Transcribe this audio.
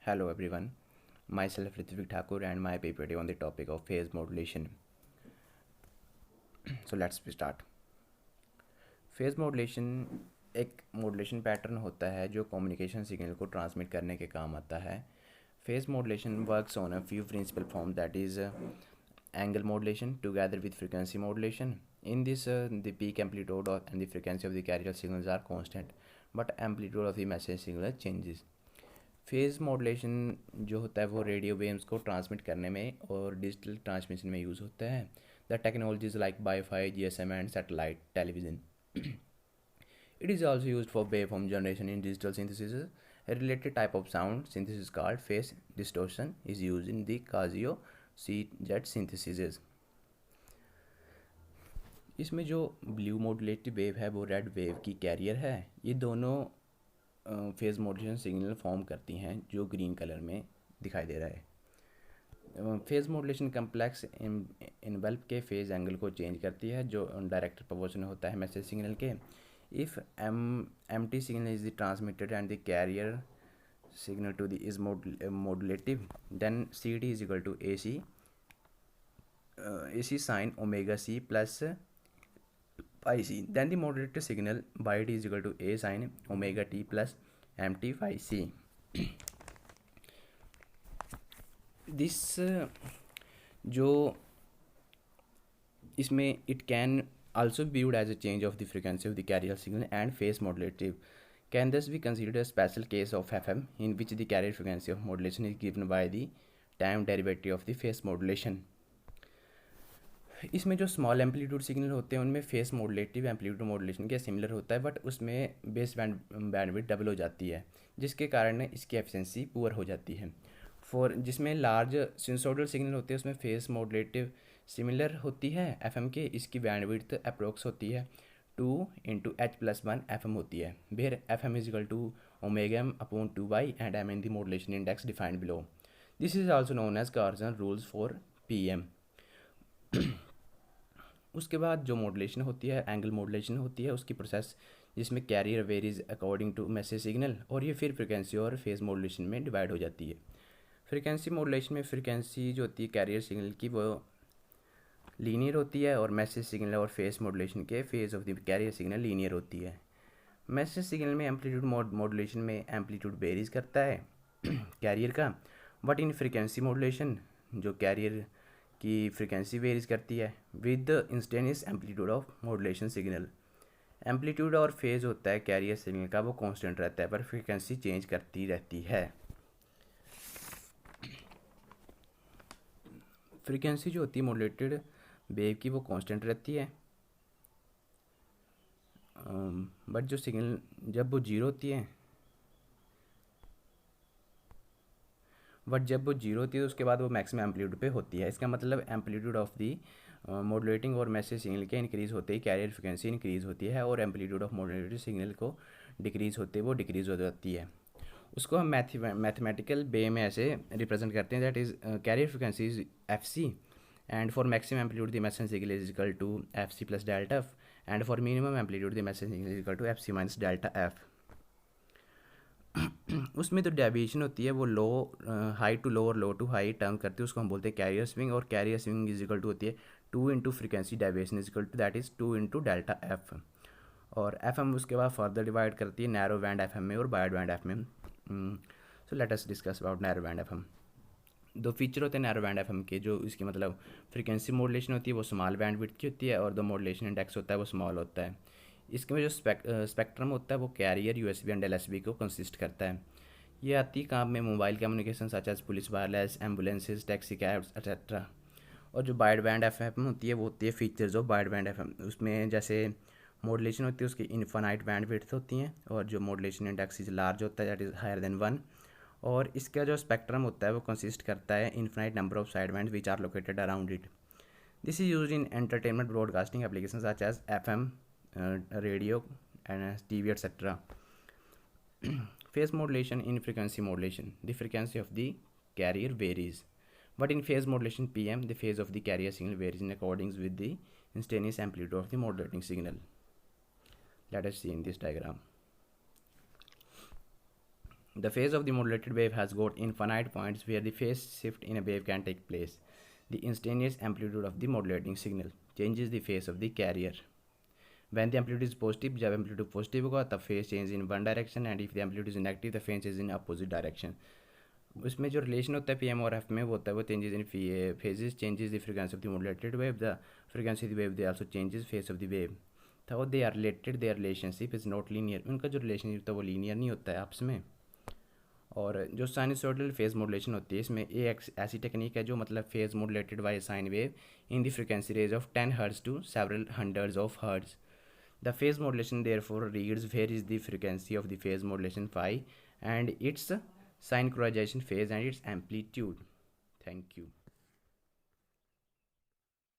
Hello everyone, myself Ritvik Thakur and my PPT on the topic of phase modulation. So let's start. Phase modulation एक modulation pattern होता है जो communication signal को transmit करने के काम आता है. Phase modulation works on a few principle form that is angle modulation together with frequency modulation. In this, the peak amplitude and the frequency of the carrier signals are constant, but amplitude of the message signal changes. Phase modulation जो होता है वो radio waves को transmit करने में और digital transmission में use होता है. The technologies like wifi, GSM and satellite television. It is also used for waveform generation in digital synthesis. A related type of sound synthesis called phase distortion is used in the Casio CZ synthesis. इसमें जो blue modulated wave है वो red wave की career है. ये दोनों phase modulation signal form करती हैं जो ग्रीन कलर में दिखाई दे रहा है. फेज़ मॉड्यूलेशन कम्प्लेक्स इन्वेल्व के फेज़ एंगल को चेंज करती है जो डायरेक्ट प्रोपोर्शनल होता है मैसेज सिग्नल के. If M T signal is the transmitted and the carrier signal to the is modulated then C T is equal to A C sine omega C plus phi c. Then the modulated signal by t is equal to a sin omega t plus mt phi c. This जो इसमें it can also be viewed as a change of the frequency of the carrier signal and phase modulative can thus be considered a special case of FM in which the carrier frequency of modulation is given by the time derivative of the phase modulation. इसमें जो small amplitude signal होते हैं उनमें face मॉड्यूलेटिव amplitude modulation के similar होता है, but उसमें base bandwidth double हो जाती है जिसके कारण इसकी एफिशिएंसी पुअर हो जाती है. जिसमें लार्ज सिनसोडल सिग्नल होते हैं उसमें फेस मॉड्यूलेटिव सिमिलर होती है एफएम के. इसकी बैंडविड्थ अप्रोक्स होती है 2 × H+1 FM होती है, where FM is equal to omega m upon 2y and m in the modulation index defined below. This is also known as Carson rules for PM. उसके बाद जो modulation होती है angle modulation होती है उसकी प्रोसेस जिसमें carrier varies according to message signal और ये फिर फ्रिक्वेंसी और फेज मॉड्यूलेशन में डिवाइड हो जाती है. फ्रिक्वेंसी मॉड्यूलेशन में फ्रिक्वेंसी जो होती है कैरियर सिग्नल की वो लीनियर होती है और मैसेज सिग्नल और फेज मॉड्यूलेशन के phase of the carrier signal linear होती है. मैसेज सिग्नल में एम्पलीट्यूड मॉड्यूलेशन में एम्पलीट्यूड वेरीज करता है कैरियर का, बट इन फ्रिक्वेंसी मॉड्यूलेशन जो कैरियर की फ्रिक्वेंसी वेरीज करती है with instantaneous amplitude of modulation signal. Amplitude और फेज होता है कैरियर सिग्नल का वो कांस्टेंट रहता है पर फ्रिक्वेंसी चेंज करती रहती है. फ्रिक्वेंसी जो होती है मॉड्यूलेटेड वेव की वो कांस्टेंट रहती है, बट जो सिग्नल जब वो जीरो होती है जब वो जीरो होती है तो उसके बाद वो मैक्सिमम एम्पलीट्यूड पे होती है. इसका मतलब एम्पलीट्यूड ऑफ दी मॉड्यूलेटिंग और मैसेज सिग्नल के इंक्रीज़ होते ही कैरियर फ्रिक्वेंसी इंक्रीज़ होती है और एम्पलीट्यूड ऑफ मॉड्यूलेटेड सिग्नल को डिक्रीज़ होते वो डिक्रीज़ हो जाती है. उसको हम मैथमेटिकल वे में ऐसे रिप्रेजेंट करते हैं that is carrier frequency is FC and for maximum amplitude the message signal is equal to FC plus delta F and for minimum amplitude the message signal is equal to FC minus delta F. उसमें तो deviation होती है वो लो high to low और लो to high term करती है, उसको हम बोलते हैं कैरियर स्विंग. और carrier swing is equal to होती है 2 × frequency deviation is equal to that is 2 × delta F. और FM उसके बाद फर्दर डिवाइड करती है नैरो बैंड FM में और वाइड बैंड FM में. So let us discuss about narrow band FM. दो फीचर होते हैं नैरो बैंड FM के जो इसकी मतलब फ्रिक्वेंसी मॉड्यूलेशन होती है वो स्मॉल बैंडविड्थ की होती है और जो मॉड्यूलेशन इंडेक्स होता है वो स्मॉल होता है. इसके में जो स्पेक्ट्रम होता है वो कैरियर USB एंड LSB को कंसिस्ट करता है. ये आती है काम में mobile communication such as police wireless ambulances taxi cabs etcetera. और जो वाइड बैंड FM होती है वो होती है features of wide band FM. उसमें जैसे मॉड्यूलेशन होती है उसकी इनफाइनाइट बैंडविड्थ होती हैं और जो मॉड्यूलेशन इंडेक्स इज लार्ज होता है दैट इज़ हायर देन 1. और इसका जो स्पेक्ट्रम होता है वो कंसिस्ट करता है infinite number of side bands which are located around it. This is used in entertainment broadcasting application such as FM, radio and TV etc. Phase modulation in frequency modulation, the frequency of the carrier varies, but in phase modulation PM the phase of the carrier signal varies in accordance with the instantaneous amplitude of the modulating signal. Let us see in this diagram. The phase of the modulated wave has got infinite points where the phase shift in a wave can take place. The instantaneous amplitude of the modulating signal changes the phase of the carrier. When the amplitude is positive, जब amplitude positive होगा तब phase change in one direction, and if the amplitude is negative the phase change in opposite direction. उसमें जो relation होता है P M और F में वो होता है वो changes in phases changes the frequency of the modulated wave, the frequency of the wave they also changes phase of the wave. तो they are related, their relationship is not linear, उनका जो relationship था वो linear नहीं होता है आपस में। और जो साइनसोइडल फेज मॉड्यूलेशन होती है इसमें एक ऐसी टेक्निक है जो मतलब phase modulated by sine wave in the frequency range of 10 hertz to several hundreds of hertz. The phase modulation therefore reads where is the frequency of the phase modulation phi and its synchronization phase and its amplitude. Thank you.